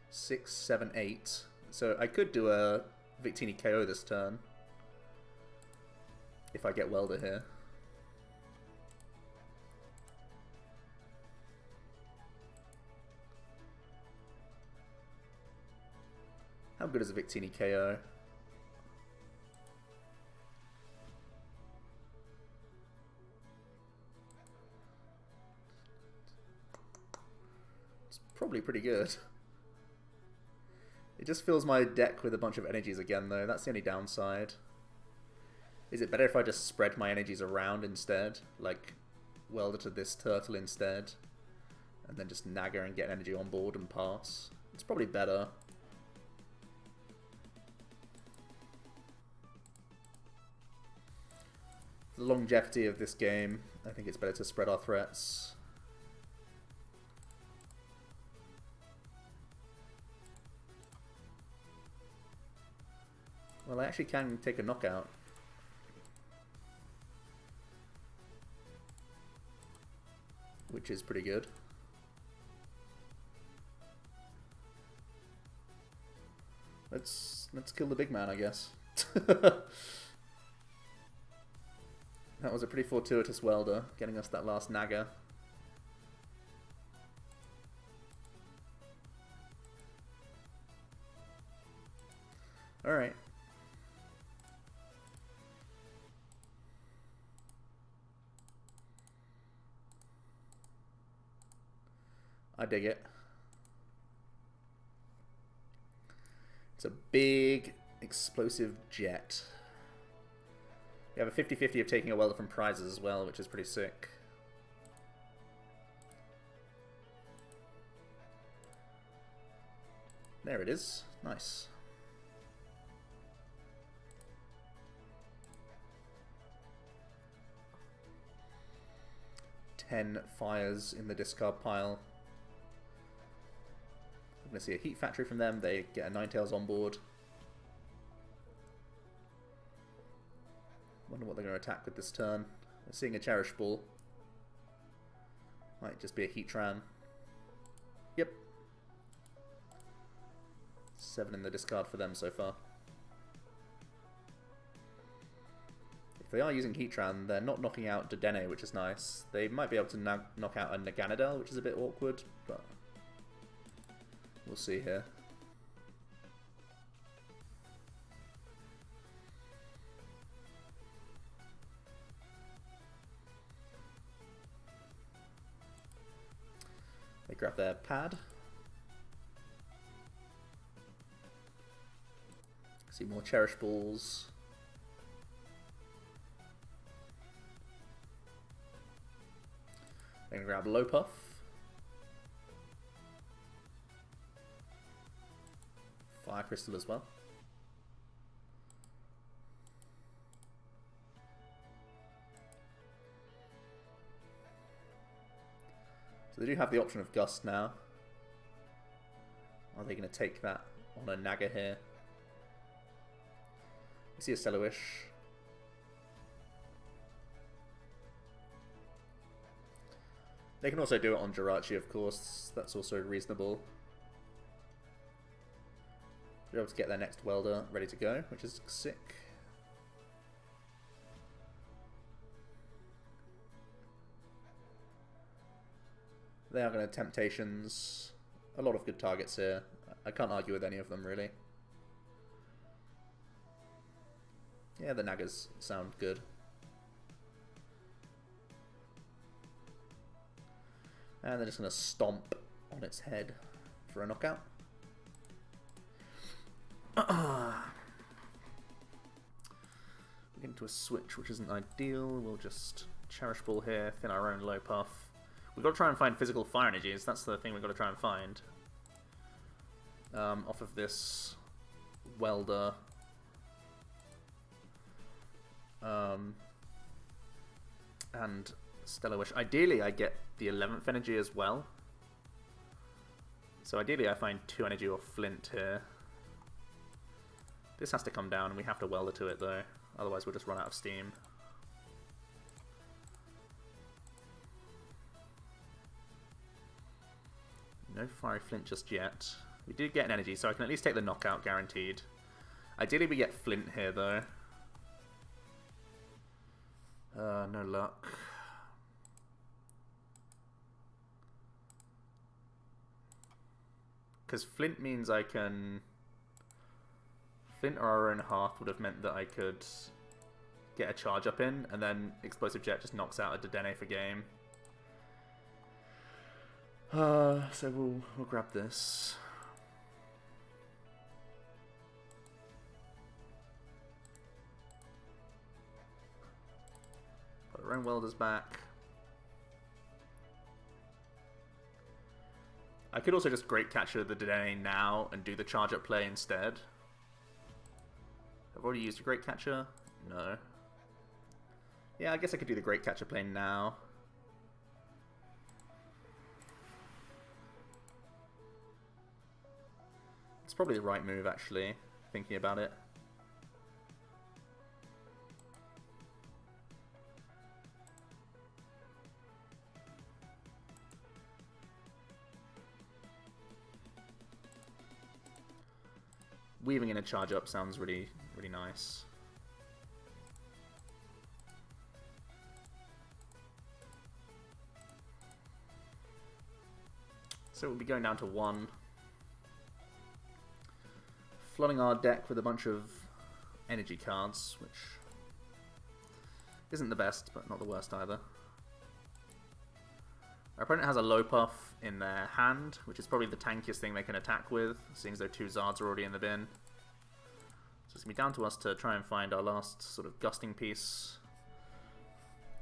6, 7, 8. So I could do a Victini KO this turn. If I get Welder here. How good is a Victini KO? It's probably pretty good. It just fills my deck with a bunch of energies again though, that's the only downside. Is it better if I just spread my energies around instead? Like, Welder to this turtle instead? And then just Naga and get energy on board and pass? It's probably better. The longevity of this game, I think it's better to spread our threats. Well, I actually can take a knockout. Which is pretty good. Let's kill the big man, I guess. That was a pretty fortuitous Welder, getting us that last Naga. Alright. I dig it. It's a big, explosive jet. We have a 50-50 of taking a Welder from prizes as well, which is pretty sick. There it is. Nice. Ten fires in the discard pile. I'm going to see a Heat Factory from them. They get a Ninetales on board. Wonder what they're going to attack with this turn. We're seeing a Cherish Ball. Might just be a Heatran. Yep. 7 in the discard for them so far. If they are using Heatran, they're not knocking out Dedenne, which is nice. They might be able to knock out a Naganadel, which is a bit awkward, but we'll see here. They grab their pad. See more Cherish Balls. They're going to grab Lopuff. Fire Crystal as well. So they do have the option of Gust now. Are they going to take that on a Naga here? We see a Cellowish. They can also do it on Jirachi, of course. That's also reasonable. They're able to get their next Welder ready to go, which is sick. They are going to Temptations. A lot of good targets here. I can't argue with any of them, really. Yeah, the Nagas sound good. And they're just going to stomp on its head for a knockout. We're getting to a switch, which isn't ideal. We'll just Cherish Ball here, thin our own Lopuff. We've got to try and find physical fire energies. That's the thing we've got to try and find. Off of this Welder. And Stellar Wish. Ideally, I get the 11th energy as well. So ideally, I find 2 energy or Flint here. This has to come down, and we have to Welder to it, though. Otherwise, we'll just run out of steam. No Fiery Flint just yet. We did get an energy, so I can at least take the knockout guaranteed. Ideally, we get Flint here, though. No luck. Because Flint means I can... Flint or our own half would have meant that I could get a charge up in, and then Explosive Jet just knocks out a Dedenne for game. So we'll grab this. Put our own Welders back. I could also just Great Catcher the Dedenne now and do the charge up play instead. I've already used a Great Catcher. No. Yeah, I guess I could do the Great Catcher play now. It's probably the right move, actually, thinking about it. Weaving in a charge up sounds really nice. So we'll be going down to 1. Flooding our deck with a bunch of energy cards, which isn't the best, but not the worst either. Our opponent has a Lopunny in their hand, which is probably the tankiest thing they can attack with, seeing as though 2 Zards are already in the bin. So it's going to be down to us to try and find our last sort of gusting piece.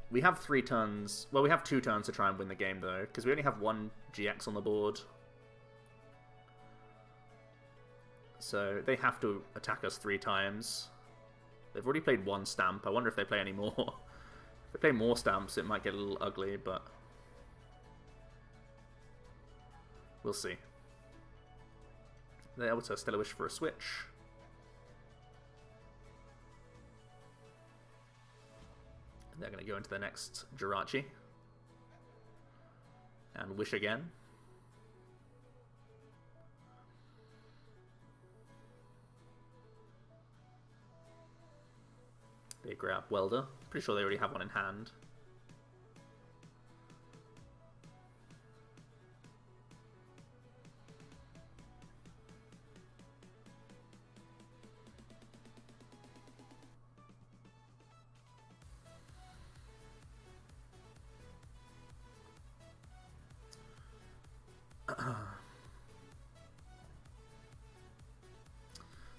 We have 3 turns, well, we have 2 turns to try and win the game though, because we only have 1 GX on the board. So they have to attack us 3 times. They've already played 1 stamp. I wonder if they play any more. If they play more stamps, it might get a little ugly, but we'll see. They're able to Stellar Wish for a switch. And they're going to go into the next Jirachi. And wish again. They grab Welder. Pretty sure they already have one in hand.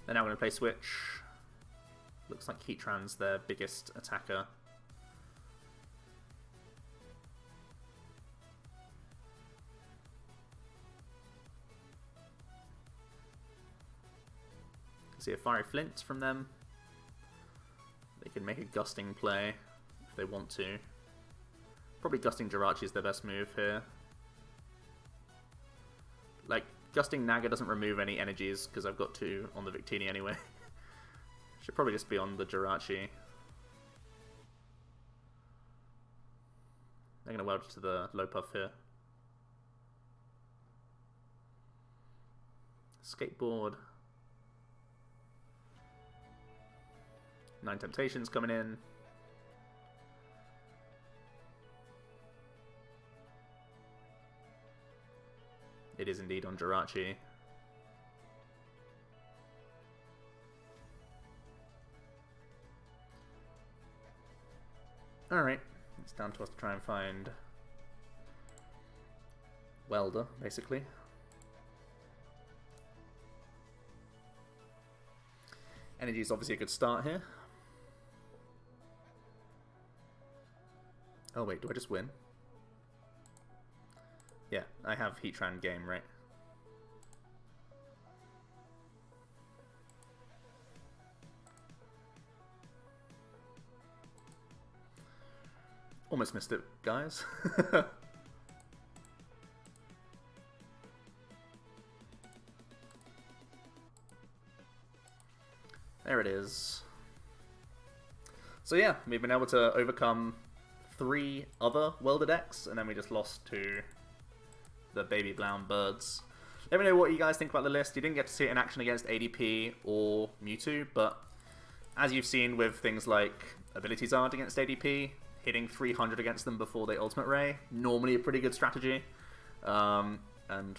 They're now going to play switch. Looks like Heatran's their biggest attacker. See a Fiery Flint from them. They can make a Gusting play if they want to. Probably Gusting Jirachi is their best move here. Like, Gusting Naga doesn't remove any energies because I've got 2 on the Victini anyway. Should probably just be on the Jirachi. They're going to weld to the Lopunny here. Escape Board. 9 Temptations coming in. It is indeed on Jirachi. Alright, it's down to us to try and find Welder, basically. Energy is obviously a good start here. Oh wait, do I just win? Yeah, I have Heatran game, right? Almost missed it, guys. There it is. So yeah, we've been able to overcome 3 other Welder decks, and then we just lost to the Baby Brown Birds. Let me know what you guys think about the list. You didn't get to see it in action against ADP or Mewtwo, but as you've seen with things like Ability Zard against ADP, hitting 300 against them before they Ultimate Ray, normally a pretty good strategy. And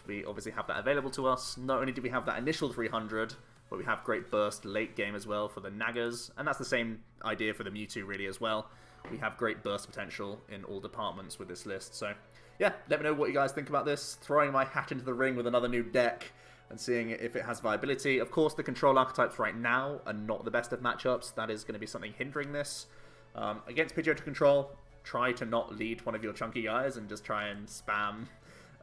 we obviously have that available to us. Not only do we have that initial 300, but we have Great Burst late game as well for the Nagas, and that's the same idea for the Mewtwo really as well. We have great burst potential in all departments with this list. So yeah, let me know what you guys think about this. Throwing my hat into the ring with another new deck and seeing if it has viability. Of course, the control archetypes right now are not the best of matchups. That is going to be something hindering this. Against Pidgeotto control, try to not lead one of your chunky guys and just try and spam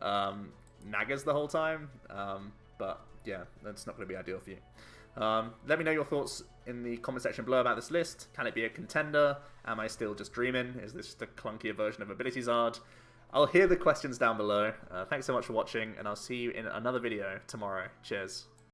Nagas the whole time. But yeah, that's not going to be ideal for you. Let me know your thoughts in the comment section below about this list. Can it be a contender? Am I still just dreaming? Is this just a clunkier version of Ability Zard? I'll hear the questions down below. Thanks so much for watching, and I'll see you in another video tomorrow. Cheers.